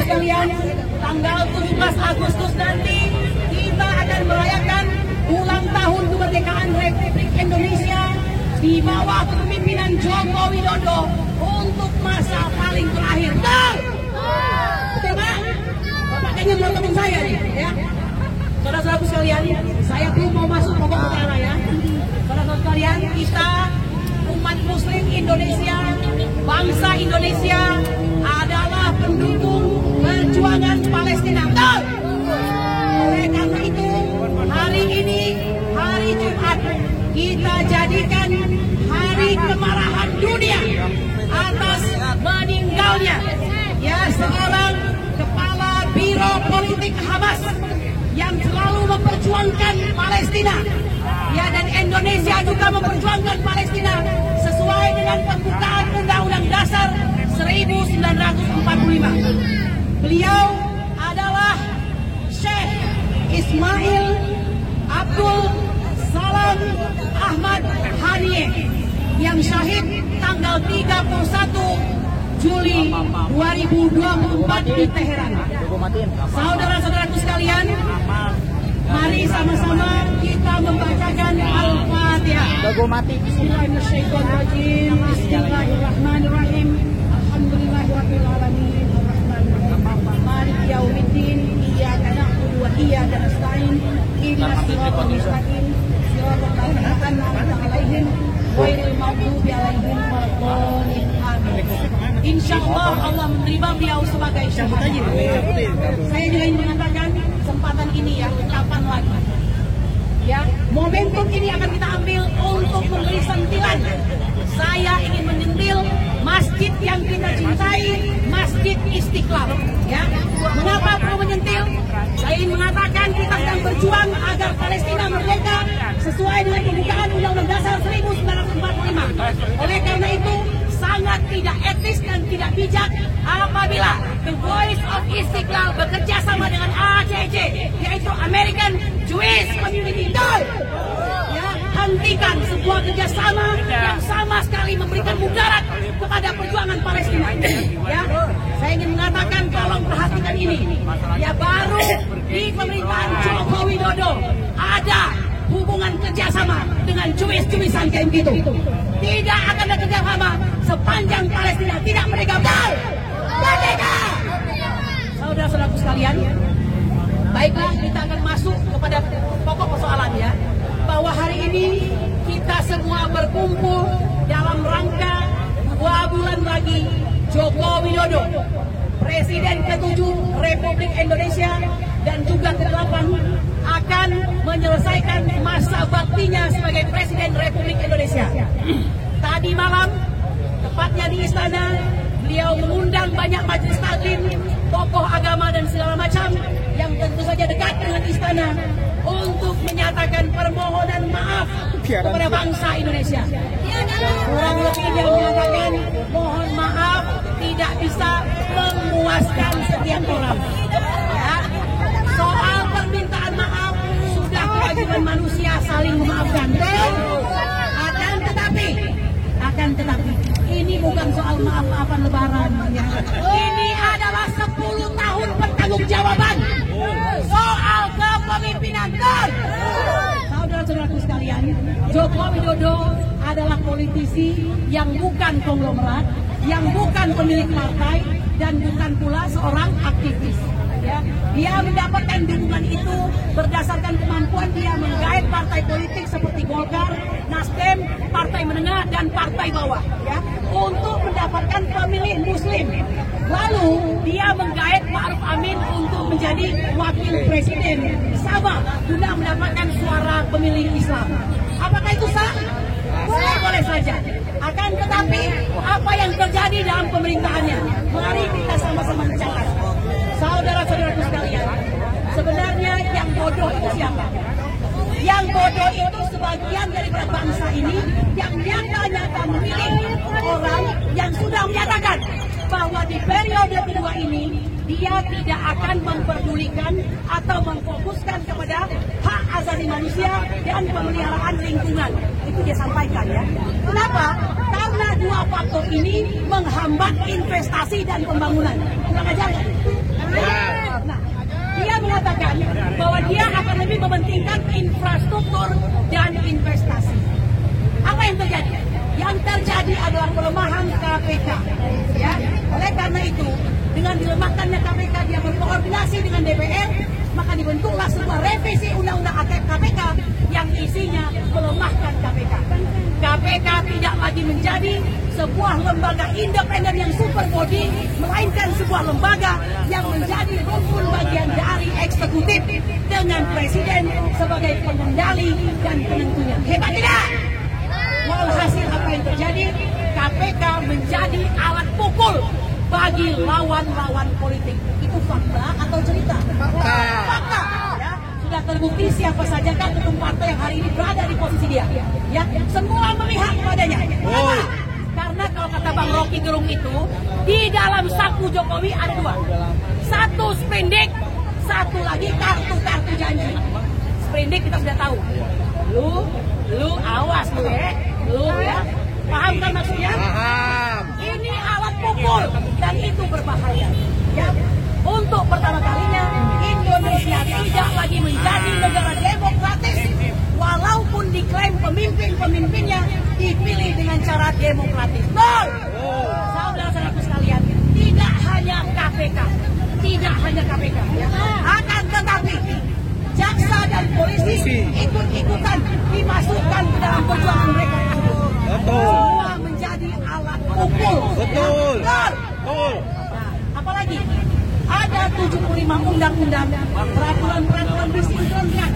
sekalian, tanggal 17 Agustus nanti kita akan merayakan ulang tahun kemerdekaan Republik Indonesia di bawah kepemimpinan Joko Widodo untuk masa paling terakhir. Betul nggak? Makanya belum temen saya nih, ya. Saudara-saudaraku sekalian, saya belum mau masuk pokok perkara ya. Saudara-saudara sekalian, kita umat Muslim Indonesia, bangsa Indonesia adalah pendukung perjuangan Palestina. Betul? Oleh karena itu, hari ini, hari Jumat, kita jadikan hari kemarahan dunia atas meninggalnya seorang kepala biro politik Hamas yang selalu memperjuangkan Palestina. Dan Indonesia juga memperjuangkan Palestina sesuai dengan pembukaan Undang-Undang Dasar 1945. Beliau adalah Syekh Ismail Abdul Salam Ahmad Haniyeh yang syahid tanggal 31 Juli 2024 di Teheran. Saudara-saudaraku sekalian, mari sama-sama kita membacakan Al-Fatihah. Bismillahirrahmanirrahim. Bismillahirrahmanirrahim. Alhamdulillahirabbil alamin. Arrahmanirrahim. Maliki yaumiddin. Iyyaka na'budu wa iyyaka nasta'in. Ihdinas siratal mustaqim. Siratal ladzina an'amta 'alaihim ghairil maghdubi alaihim waladdallin. Amin. Insyaallah Allah menerima beliau sebagai syahid. Saya juga ingin mengatakan kesempatan ini kapan lagi? Momentum ini akan kita ambil untuk memberi sentilan. Saya ingin menyentil masjid yang kita cintai, Masjid Istiqlal. Mengapa perlu menyentil? Saya ingin mengatakan kita sedang berjuang agar Palestina merdeka sesuai dengan pembukaan Undang-Undang Dasar 1945. Oleh karena itu, sangat tidak etis dan tidak bijak apabila The Voice of Istiqlal bekerja sama dengan AJC, yaitu American Jewish Community. Hentikan sebuah kerjasama yang sama sekali memberikan mudarat kepada perjuangan Palestina. Saya ingin mengatakan, tolong perhatikan ini. Baru di pemerintahan Joko Widodo ada hubungan kerjasama dengan Jewish-Jewishan kayak gitu. Tidak akan ada kerjasama sepanjang Palestina tidak merdeka. Merdeka! Saudara-saudaraku sekalian, baiklah kita akan masuk kepada pokok persoalan bahwa hari ini kita semua berkumpul dalam rangka 2 bulan lagi Joko Widodo, Presiden ke-7 Republik Indonesia dan juga ke-8 akan menyelesaikan masa baktinya sebagai Presiden Republik Indonesia. Tadi malam, tepatnya di istana, beliau mengundang banyak majelis taklim, tokoh agama dan segala macam yang tentu saja dekat dengan istana untuk menyatakan permohonan maaf kepada bangsa Indonesia. Kurang lebih dia mengatakan mohon maaf tidak bisa memuaskan setiap orang. Soal permintaan maaf sudah kewajiban manusia saling memaafkan. Akan tetapi ini bukan soal maaf-maafan lebaran. Ini adalah 10 tahun pertanggungjawaban soal kepemimpinan. Saudara-saudaraku sekalian, Joko Widodo adalah politisi yang bukan konglomerat, yang bukan pemilik partai, dan bukan pula seorang aktivis. Dia mendapatkan dukungan itu berdasarkan kemampuan dia menggait partai politik seperti Golkar, Nasdem, Partai Menengah, dan Partai Bawah untuk mendapatkan pemilih Muslim. Lalu dia menggait Ma'ruf Amin untuk menjadi wakil presiden sama guna mendapatkan suara pemilih Islam. Apakah itu sah? Boleh saja. Akan tetapi apa yang terjadi dalam pemerintahannya? Mari kita sama-sama mencatat. Saudara-saudaraku sekalian, sebenarnya yang bodoh itu siapa? Yang bodoh itu sebagian dari bangsa ini yang nyata-nyata memilih orang yang sudah menyatakan bahwa di periode kedua ini dia tidak akan memperdulikan atau memfokuskan kepada hak asasi manusia dan pemeliharaan lingkungan. Itu dia sampaikan Kenapa? Karena 2 faktor ini menghambat investasi dan pembangunan. Kurang ajar. Nah, dia mengatakan bahwa dia akan lebih mementingkan infrastruktur dan investasi. Apa yang terjadi? Yang terjadi adalah pelemahan KPK. Ya, oleh karena itu, dengan dilemahkannya KPK, dia berkoordinasi dengan DPR, maka dibentuklah sebuah revisi undang-undang KPK yang isinya melemahkan KPK. KPK tidak lagi menjadi sebuah lembaga independen yang super body, melainkan sebuah lembaga yang menjadi rumpun bagian dari eksekutif dengan presiden sebagai pengendali dan penentunya. Hebat tidak? Walhasil apa yang terjadi? KPK menjadi alat pukul bagi lawan-lawan politik. Itu fakta atau cerita? Fakta. Ya, sudah terbukti siapa saja kan ketum partai yang hari ini berada di posisi dia. Ya, semua melihat padanya. Kenapa? Karena kalau kata Bang Rocky Gerung itu, di dalam saku Jokowi ada dua. Satu sprindik, satu lagi kartu-kartu janji. Sprindik kita sudah tahu. Lu awas lu ya. Lu ya. Paham kan maksudnya? Paham. Ini alat pukul dan itu berbahaya. Ya. Untuk pertama kalinya Indonesia tidak lagi menjadi negara demokratis, walaupun diklaim pemimpin-pemimpinnya dipilih dengan cara demokratis. Saudara-saudaraku sekalian, tidak hanya KPK, akan tetapi jaksa dan polisi ikut-ikutan dimasukkan ke dalam perjuangan mereka. Semua menjadi alat pukul. Betul. Nah, apalagi ada 75 undang-undang, peraturan-peraturan disinkronkan,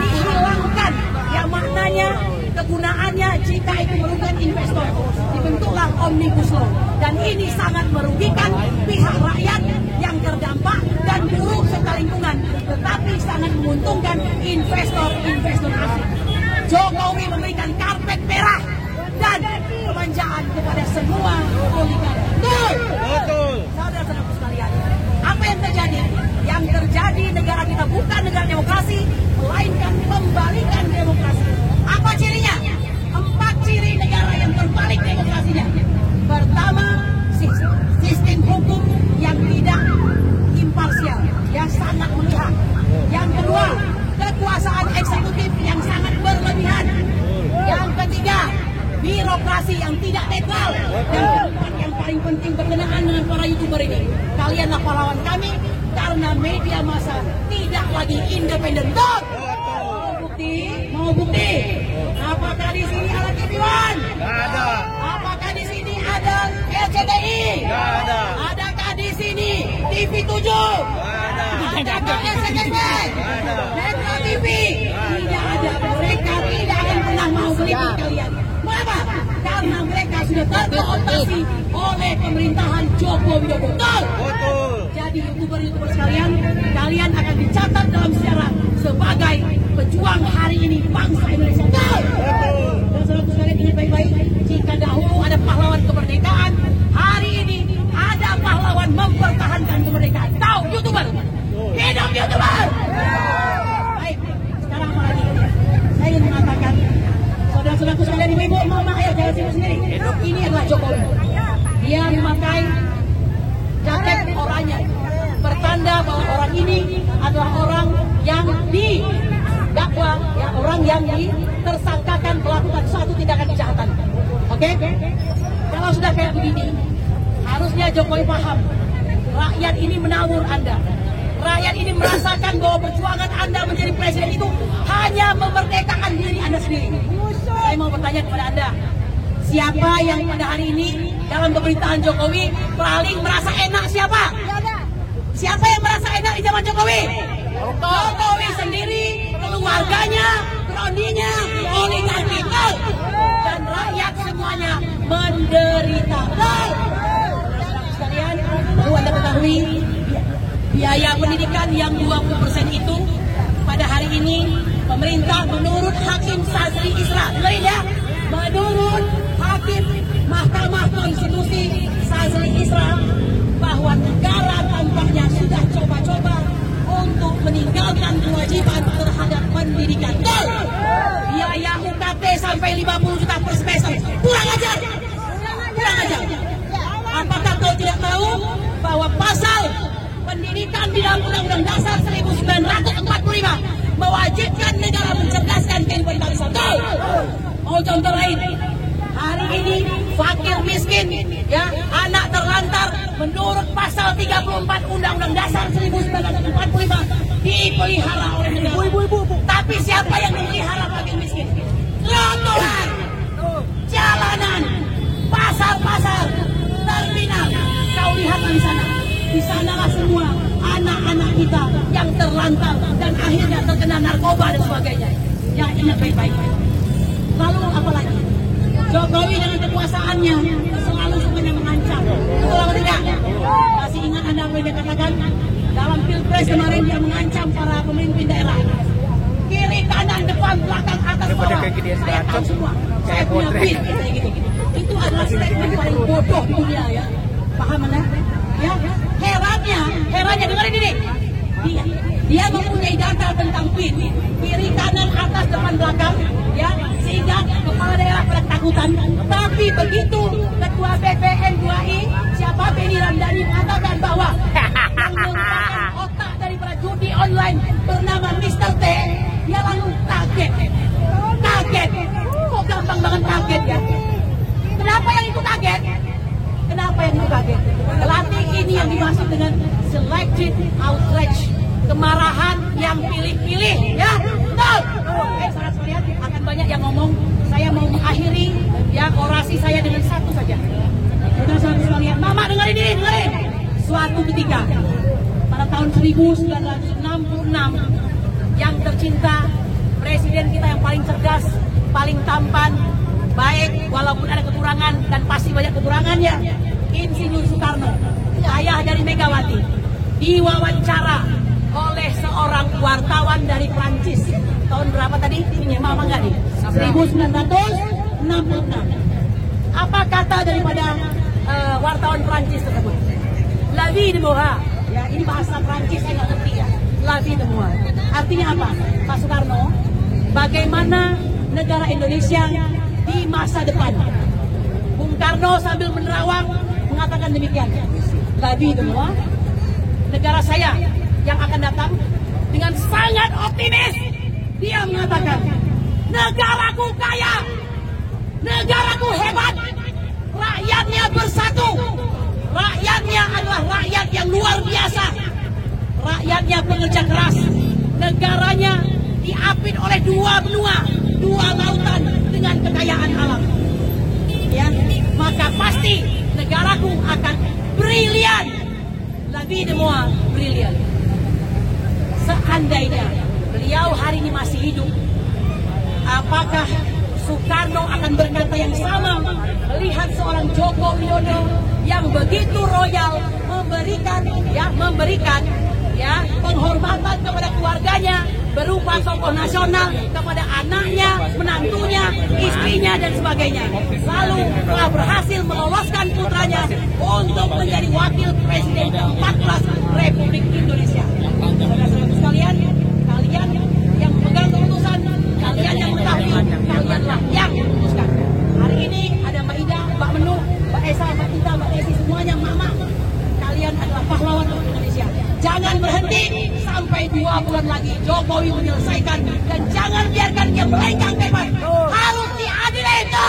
dihilangkan, yang maknanya kegunaannya jika itu merugikan investor. Dibentuklah Omnibus Law, dan ini sangat merugikan pihak rakyat yang terdampak dan buruh serta lingkungan, tetapi sangat menguntungkan investor-investor asing. Jokowi memberikan karpet merah dan kemanjaan kepada semua oligarki. Betul. Saudara-saudaraku sekalian, apa yang terjadi? Yang terjadi negara kita bukan negara demokrasi, melainkan pembalikan demokrasi. Apa cirinya? 4 ciri negara yang terbalik demokrasinya. Pertama, sistem hukum yang tidak imparsial, yang sangat memihak. Yang kedua, kekuasaan eksekutif yang sangat berlebihan. Yang ketiga, birokrasi yang tidak netral. Dan keempat, yang paling penting berkenaan dengan para YouTuber ini, kalianlah pahlawan kami karena media massa tidak lagi independen. Mau bukti? Apakah di sini ada TV One? Tidak ada. Apakah di sini ada RCTI? Tidak ada. Adakah di sini TV 7? Tidak ada. Adakah SCTV? Metro TV? Tidak ada. Mereka tidak akan pernah mau meliput kalian. Mengapa? Karena mereka sudah terkooptasi oleh pemerintahan Joko Widodo. Betul. Jadi YouTuber-YouTuber sekalian, kalian akan dicatat dalam sejarah sebagai pejuang hari ini bangsa Indonesia. Dan saudara sekalian, ingat baik-baik, jika dahulu ada pahlawan kemerdekaan, hari ini ada pahlawan mempertahankan kemerdekaan. Tahu YouTuber? Hidup YouTuber! Baik, sekarang apa lagi? Saya ingin mengatakan, saudara-saudaraku sekalian, ibu, mama, ayah, jangan sibuk sendiri. Ini adalah Jokowi. Dia memakai jaket oranye, pertanda bahwa orang ini adalah orang yang didakwa, ya, orang yang ditersangkakan melakukan suatu tindakan kejahatan. Oke? Kalau sudah kayak begini, harusnya Jokowi paham, rakyat ini menawur Anda. Rakyat ini merasakan bahwa perjuangan Anda menjadi presiden itu hanya memerdekakan diri Anda sendiri. Saya mau bertanya kepada Anda, siapa yang pada hari ini dalam pemerintahan Jokowi paling merasa enak? Siapa? Siapa yang merasa enak di zaman Jokowi? Jokowi sendiri, keluarganya, kroninya, oligarki, dan rakyat semuanya menderita. Sekalian, perlu Anda ketahui, biaya pendidikan yang 20% itu pada hari ini pemerintah menurut Hakim Sazli Isra, ya, menurut Hakim Mahkamah Konstitusi Sazli Isra, bahwa negara tampaknya sudah coba-coba untuk meninggalkan kewajiban terhadap pendidikan. Biaya UKT sampai 50 juta per semester. Kurang ajar. Apakah kau tidak tahu bahwa pasal pendidikan di dalam Undang-Undang Dasar 1945 mewajibkan negara mencerdaskan kehidupan bangsa. Mau contoh lain, hari ini fakir miskin, ya, anak terlantar menurut pasal 34 Undang-Undang Dasar 1945 dipelihara oleh negara. Tapi siapa yang memelihara fakir miskin? Trotoar, jalanan, pasar-pasar, terminal. Kau lihat di sana. Di sanalah semua anak-anak kita yang terlantar dan akhirnya terkena narkoba dan sebagainya. Yang ingat baik-baik. Lalu apa lagi? Jokowi dengan kekuasaannya selalu semuanya mengancam. Betul atau tidak? Masih ingat Anda apa yang dia katakan? Dalam Pilpres kemarin dia mengancam para pemimpin daerah. Kiri, kanan, depan, belakang, atas, bawah. Saya tahu semua. Saya punya bin. Itu adalah statement paling bodoh di dunia, ya. Paham Anda? Ya, herannya dengerin ini. Dia mempunyai data tentang PIN, kiri, kanan, atas, depan, belakang, ya, sehingga kepala daerah pada ketakutan. Tapi begitu ketua BPN 2I, siapa Benny Ramdhani mengatakan bahwa yang menggunakan otak daripada judi online bernama Mr. T, dia lalu kaget. Kok gampang banget kaget ya? Kenapa yang itu kaget? Latih ini yang dimaksud dengan selected outrage, kemarahan yang pilih-pilih, ya. Betul. Saudara sekalian, akan banyak yang ngomong. Saya mau mengakhiri, ya, orasi saya dengan satu saja. Saudara sekalian, Mama dengerin ini, dengerin. Suatu ketika pada tahun 1966, yang tercinta presiden kita yang paling cerdas, paling tampan, baik walaupun ada kekurangan dan pasti banyak kekurangannya, Insinyur Soekarno, ayah dari Megawati, diwawancara oleh seorang wartawan dari Prancis. Tahun berapa tadi? Ini Mama nggak nih? 1966. Apa kata daripada wartawan Prancis tersebut? La vie de moi. Ya, ini bahasa Prancis, saya nggak ngerti ya. La vie de moi. Artinya apa? Pak Soekarno, bagaimana negara Indonesia di masa depan? Bung Karno sambil menerawang mengatakan demikian. La vie de moi. Negara saya yang akan datang dengan sangat optimis. Dia mengatakan, negaraku kaya, negaraku hebat, rakyatnya bersatu, rakyatnya adalah rakyat yang luar biasa, rakyatnya pekerja keras, negaranya diapit oleh dua benua, dua lautan dengan kekayaan alam. Ya, maka pasti negaraku akan brilian. La vie de moi brilian. Seandainya beliau hari ini masih hidup, apakah Soekarno akan berkata yang sama melihat seorang Joko Widodo yang begitu royal memberikan penghormatan kepada keluarganya berupa tokoh nasional kepada anaknya, menantunya, istrinya dan sebagainya. Lalu telah berhasil meloloskan putranya untuk menjadi wakil presiden ke-14 Republik Indonesia. Saudara-saudara sekalian, kalian yang pegang keputusan, kalian yang mengetahui, kalianlah yang memutuskan. Hari ini ada Mbak Ida, Mbak Menu, Mbak Esa, Mbak Ita, Mbak Desi, semuanya mama. Kalian adalah pahlawan untuk Indonesia. Jangan berhenti sampai 2 bulan lagi Jokowi menyelesaikan, dan jangan biarkan dia melenggang bebas. Harus diadili itu.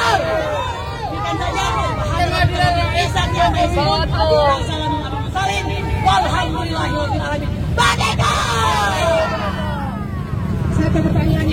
Bukan saja Alhamdulillah. Saya pertanyaannya.